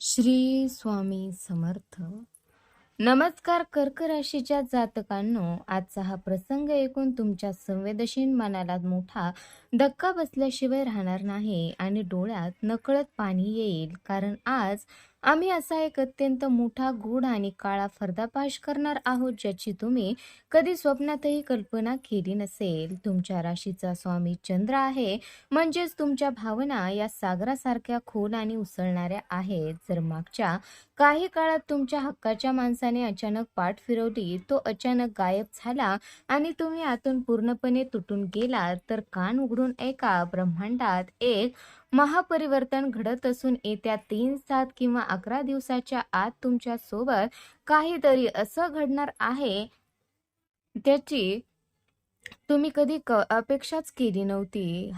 श्री स्वामी समर्थ. नमस्कार कर्क राशीच्या जातकांनो, आजचा हा प्रसंग ऐकून तुमच्या संवेदनशील मनाला मोठा धक्का बसल्याशिवाय राहणार नाही आणि डोळ्यात नकळत पाणी येईल. कारण आज आम्ही असा एक अत्यंत मोठा गूढ आणि काळा पर्दाफाश करणार आहोत, ज्याची तुम्ही कधी स्वप्नातही कल्पना केली नसेल. तुमच्या राशीचा स्वामी चंद्र आहे, म्हणजेच तुमच्या भावना या सागरासारख्या खोल आणि उसळणाऱ्या आहेत. जर मागच्या काही काळात तुमच्या हक्काच्या माणसाने अचानक पाठ फिरवली, तो अचानक गायब झाला आणि तुम्ही आतून पूर्णपणे तुटून गेलात, तर कान उघडून ऐका. ब्रह्मांडात एक महापरिवर्तन घडत असून येत्या 3, 7 किंवा 11 दिवसाच्या आत तुमच्या सोबत काहीतरी असं घडणार आहे, त्याची तुम्ही कधी अपेक्षाच केली नव्हती.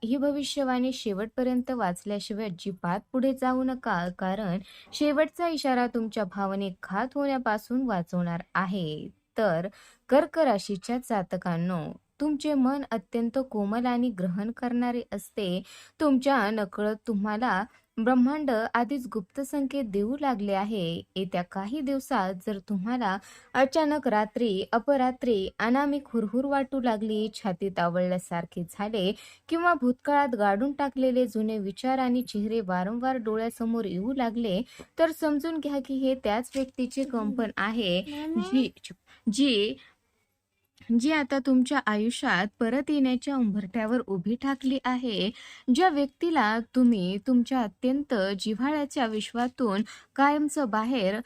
ही भविष्यवाणी शेवटपर्यंत वाचल्याशिवाय अजिबात पुढे जाऊ नका, कारण शेवटचा इशारा तुमच्या भावनिक घात होण्यापासून वाचवणार आहे. तर कर्क राशीच्या जातकांनो, तुमचे मन अत्यंत कोमल आणि ग्रहण करणारे असते. तुमच्या नकळत तुम्हाला ब्रह्मांड आधीच गुप्त संकेत देऊ लागले आहे. येत्या काही दिवसात जर तुम्हाला अचानक रात्री अपरात्री अनामिक हुरहुर वाटू लागली, छातीत आवळल्यासारखे झाले किंवा भूतकाळात गाडून टाकलेले जुने विचार आणि चेहरे वारंवार डोळ्यासमोर येऊ लागले, तर समजून घ्या की हे त्याच व्यक्तीचे कंपन आहे, जी जी जी आता तुमच्या आयुष्यात परत येण्याच्या उंबरठ्यावर उभी ठाकली आहे. ज्या व्यक्तीला तुम्ही तुमच्या अत्यंत जिव्हाळ्याच्या विश्वातून कायमचं बाहेर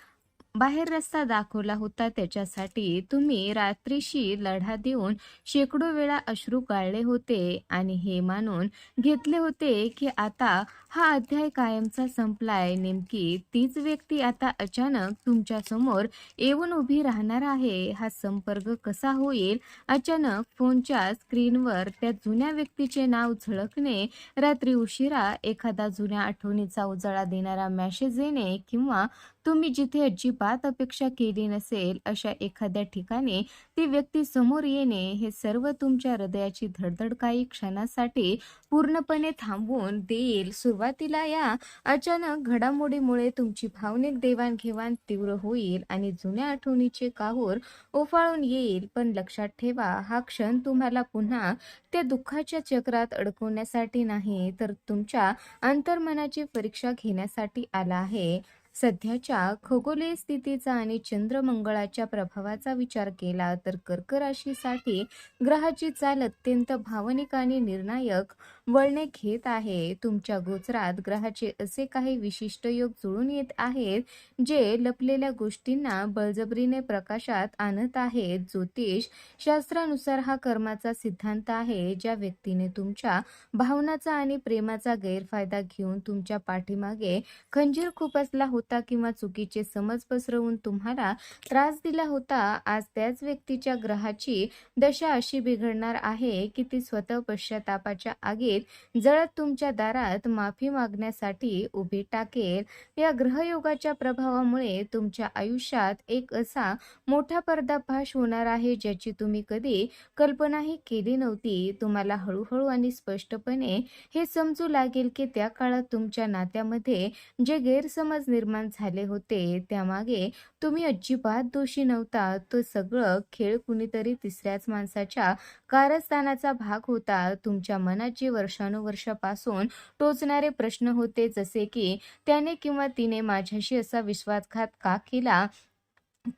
बाहेर रस्ता दाखवला होता, त्याच्यासाठी तुम्ही रात्रीशी लढा देऊन शेकडो वेळा अश्रू गाळले होते आणि हे मानून घेतले होते की आता हा अध्याय कायमचा संपलाय. नेमकी तीच व्यक्ती आता अचानक तुमच्या समोर येऊन उभी राहणार आहे. हा संपर्क कसा होईल? अचानक फोनच्या स्क्रीनवर त्या जुन्या व्यक्तीचे नाव झळकणे, रात्री उशिरा एखादा जुन्या आठवणीचा उजाळा देणारा मेसेज येणे किंवा तुम्ही जिथे अजिबात अपेक्षा केली नसेल अशा एखाद्या ठिकाणी ती व्यक्ती समोर येणे, हे सर्व तुमच्या हृदयाची धडधड काही क्षणासाठी पूर्णपणे थांबवून देईल. सुरुवातीला या अचानक घडामोडीमुळे तुमची भावनिक देवाणघेवाण तीव्र होईल आणि जुन्या आठवणीचे काहूर उफाळून येईल. पण लक्षात ठेवा, हा क्षण तुम्हाला पुन्हा त्या दुःखाच्या चक्रात अडकवण्यासाठी नाही, तर तुमच्या अंतर्मनाची परीक्षा घेण्यासाठी आला आहे. सध्याच्या खगोलीय स्थितीचा आणि चंद्रमंगळाच्या प्रभावाचा विचार केला तर कर्क राशीसाठी ग्रहाची चाल अत्यंत भावनिक आणि निर्णायक वळणे घेत आहे. तुमच्या गोचरात ग्रहाचे असे काही विशिष्ट योग जुळून येत आहेत, जे लपलेल्या गोष्टींना बळजबरीने प्रकाशात आणत आहेत. ज्योतिष शास्त्रानुसार हा कर्माचा सिद्धांत आहे. ज्या व्यक्तीने तुमच्या भावनाचा आणि प्रेमाचा गैरफायदा घेऊन तुमच्या पाठीमागे खंजीर खुपसला होता किंवा चुकीचे समज पसरवून तुम्हाला त्रास दिला होता, आज त्याच व्यक्तीच्या ग्रहाची दशा अशी बिघडणार आहे की ती स्वतः पश्चातापाच्या आगीत जळत तुमच्या दारात माफी मागण्यासाठी उभी टाकेल. या ग्रहयोगाच्या प्रभावामुळे तुमच्या आयुष्यात एक असा मोठा पर्दाफाश होणार आहे, ज्याची तुम्ही कधी कल्पनाही केली नव्हती. तुम्हाला हळूहळू आणि स्पष्टपणे हे समजू लागेल की त्या काळात तुमच्या नात्यामध्ये जे गैरसमज निर्माण झाले होते, त्यामागे तुम्ही अजिबात दोषी नव्हता. तो सगळं खेळ कुणीतरी तिसऱ्याच माणसाच्या कारस्थानाचा भाग होता. तुमच्या मनात जे वर्षानुवर्षापासून टोचणारे प्रश्न होते, जसे की त्याने किंवा तिने माझ्याशी असा विश्वासघात का केला,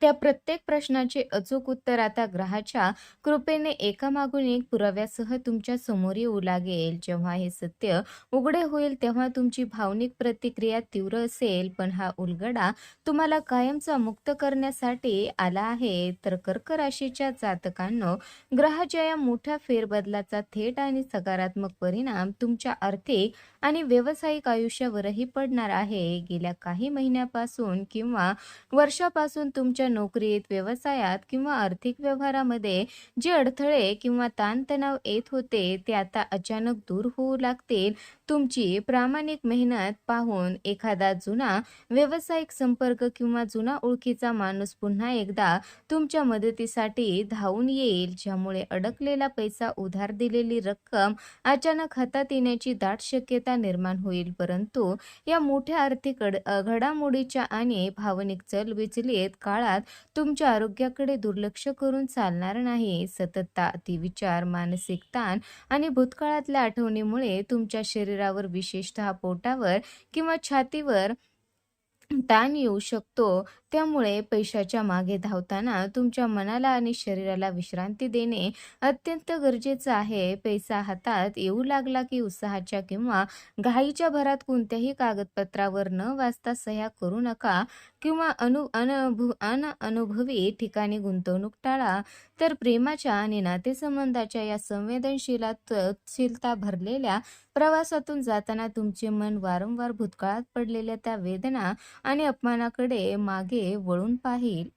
त्या प्रत्येक प्रश्नाचे अचूक उत्तर आता ग्रहाच्या कृपेने एकामागून एक पुराव्यासह तुमच्या समोर येऊ लागेल. जेव्हा हे सत्य उघडे होईल, तेव्हा तुमची भावनिक प्रतिक्रिया तीव्र असेल, पण हा उलगडा तुम्हाला कायमचा मुक्त करण्यासाठी आला आहे. तर कर्क राशीच्या जातकांनो, ग्रहाच्या या मोठ्या फेरबदलाचा थेट आणि सकारात्मक परिणाम तुमच्या आर्थिक आणि व्यावसायिक आयुष्यावरही पडणार आहे. गेल्या काही महिन्यापासून किंवा वर्षापासून तुमच्या तुमच्या नोकरीत, व्यवसायात किंवा आर्थिक व्यवहारामध्ये जे अडथळे किंवा ताणतणाव येत होते, ते आता अचानक दूर होऊ लागतील. तुमची प्रामाणिक मेहनत पाहून एखादा जुना व्यावसायिक संपर्क किंवा जुना ओळखीचा माणूस पुन्हा एकदा तुमच्या मदतीसाठी धावून येईल, ज्यामुळे अडकलेला पैसा, उधार दिलेली रक्कम अचानक हातात येण्याची दाट शक्यता निर्माण होईल. परंतु या मोठ्या आर्थिक घडामोडीच्या आणि भावनिक चलबिचलीत काळात तुमच्या आरोग्याकडे दुर्लक्ष करून चालणार नाही. सतत अतिविचार, मानसिक ताण आणि भूतकाळातल्या आठवणीमुळे तुमच्या शरीरावर, विशेषतः पोटावर किंवा छातीवर ताण येऊ शकतो. त्यामुळे पैशाच्या मागे धावताना तुमच्या मनाला आणि शरीराला विश्रांती देणे अत्यंत गरजेचं आहे. पैसा हातात येऊ लागला की उत्साहाच्या किंवा घाईच्या भरात कोणत्याही कागदपत्रावर न वाचता सह्या करू नका किंवा अनअनुभवी ठिकाणी गुंतवणूक टाळा. तर प्रेमाच्या आणि नातेसंबंधाच्या या संवेदनशीलता भरलेल्या प्रवासातून जाताना तुमचे मन वारंवार भूतकाळात पडलेल्या त्या वेदना आणि अपमानाकडे मागे वळून पाहिल.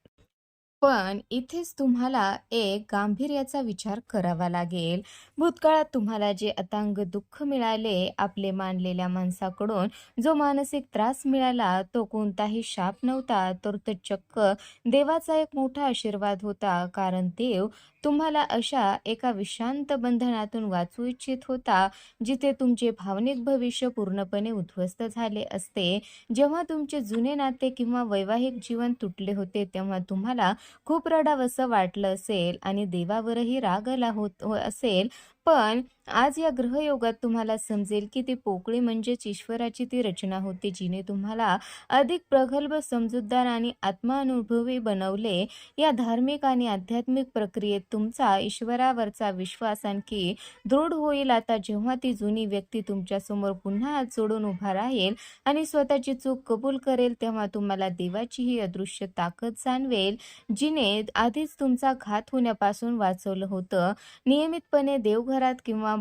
पण इथेच तुम्हाला एक गांभीर्याचा विचार करावा लागेल. भूतकाळात तुम्हाला जे अतांग दुःख मिळाले, आपले मानलेल्या माणसाकडून जो मानसिक त्रास मिळाला, तो कोणताही शाप नव्हता, तर तो चक्क देवाचा एक मोठा आशीर्वाद होता. कारण देव तुम्हाला अशा एका विषांत बंधनातून वाचवू इच्छित होता, जिथे तुमचे भावनिक भविष्य पूर्णपणे उद्ध्वस्त झाले असते. जेव्हा तुमचे जुने नाते किंवा वैवाहिक जीवन तुटले होते, तेव्हा तुम्हाला खूप रडावंसं वाटलं असेल आणि देवावरही राग आला असेल. पण आज या ग्रहयोगात तुम्हाला समजेल की ती पोकळी म्हणजेच ईश्वराची ती रचना होती, जिने तुम्हाला अधिक प्रगल्भ, समजूतदार आणि आत्मानुभवी बनवले. या धार्मिक आणि आध्यात्मिक प्रक्रियेत तुमचा ईश्वरावरचा विश्वास आणखी दृढ होईल. आता जेव्हा ती जुनी व्यक्ती तुमच्यासमोर पुन्हा हात जोडून उभा राहील आणि स्वतःची चूक कबूल करेल, तेव्हा तुम्हाला देवाची ही अदृश्य ताकद जाणवेल, जिने आधीच तुमचा घात होण्यापासून वाचवलं होतं. नियमितपणे देवघरात किंवा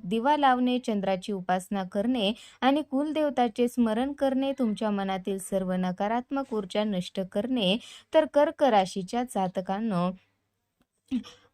दिवा लावणे, चंद्राची उपासना करणे आणि कुलदेवताचे स्मरण करणे तुमच्या मनातील सर्व नकारात्मक ऊर्जा नष्ट करणे. तर कर्क राशीच्या जातकांनो,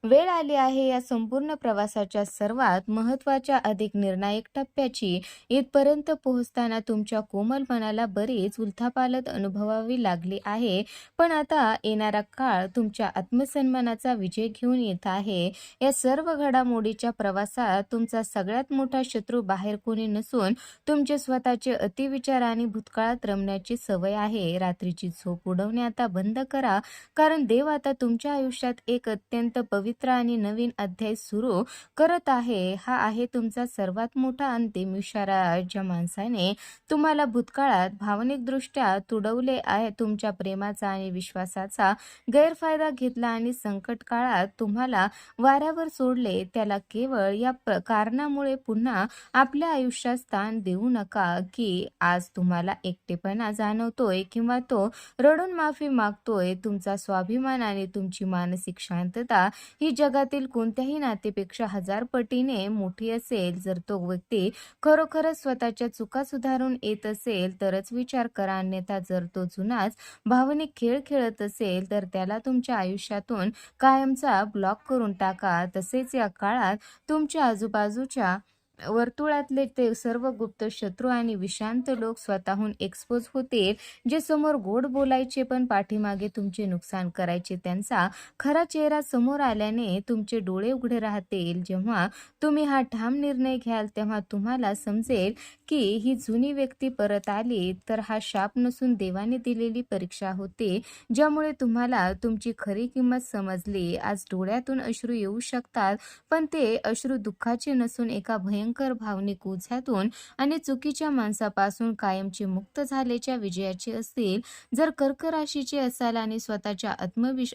वेळ आली आहे या संपूर्ण प्रवासाच्या सर्वात महत्त्वाच्या, अधिक निर्णायक टप्प्याची. इथपर्यंत पोहोचताना तुमच्या कोमल मनाला बरीच उलथापालथ अनुभवावी लागली आहे. पण आता येणारा काळ तुमच्या आत्मसन्मानाचा विजय घेऊन येत आहे. या सर्व घडामोडीच्या प्रवासात तुमचा सगळ्यात मोठा शत्रू बाहेर कोणी नसून तुमचे स्वतःचे अतिविचार आणि भूतकाळात रमण्याची सवय आहे. रात्रीची झोप उडवणे आता बंद करा, कारण देव आता तुमच्या आयुष्यात एक अत्यंत पवित्र आणि नवीन अध्याय सुरू करत आहे. हा आहे तुमचा सर्वात मोठा अंतिम इशारा. ज्या माणसाने तुम्हाला भूतकाळात भावनिकदृष्ट्या तुडवले आहे, तुमच्या प्रेमाचा आणि विश्वासाचा गैरफायदा घेतला आणि संकट काळात तुम्हाला वाऱ्यावर सोडले, त्याला केवळ या कारणामुळे पुन्हा आपल्या आयुष्यात स्थान देऊ नका की आज तुम्हाला एकटेपणा जाणवतोय किंवा तो रडून माफी मागतोय. तुमचा स्वाभिमान आणि तुमची मानसिक शांतता ही जगातील कोणत्याही नातेपेक्षा 1000 पटीने मोठी असेल. जर तो व्यक्ती खरोखरच स्वतःच्या चुका सुधारून येत असेल तरच विचार करा, अन्यथा जर तो जुनाच भावनिक खेळ खेळत असेल तर त्याला तुमच्या आयुष्यातून कायमचा ब्लॉक करून टाका. तसेच या काळात तुमच्या आजूबाजूच्या वर्तुळातले ते सर्व गुप्त शत्रू आणि विषांत लोक स्वतःहून एक्सपोज होतील, जे समोर गोड बोलायचे पण पाठीमागे तुमचे नुकसान करायचे. त्यांचा खरा चेहरा समोर आल्याने तुमचे डोळे उघडे राहतील. जेव्हा तुम्ही हा ठाम निर्णय घ्याल, तेव्हा तुम्हाला समजेल की ही जुनी व्यक्ती परत आली तर हा शाप नसून देवाने दिलेली परीक्षा होती, ज्यामुळे तुम्हाला तुमची खरी किंमत समजली. आज डोळ्यातून अश्रू येऊ शकतात, पण ते अश्रू दुःखाचे नसून एका भयंकर भावनिक ओझ्यातून आणि चुकीच्या माणसापासून कायमचे मुक्त झाल्याच्या विजयाचे असतील. जर कर्क राशीचे असाल आणि स्वतःच्या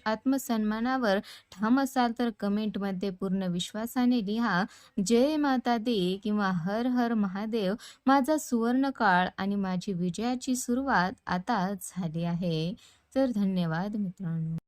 आत्मसन्मानावर ठाम असाल तर कमेंटमध्ये पूर्ण विश्वासाने लिहा, जय माता दी किंवा हर हर महादेव. माझा सुवर्ण काळ आणि माझी विजयाची सुरुवात आता झाली आहे. तर धन्यवाद मित्रांनो.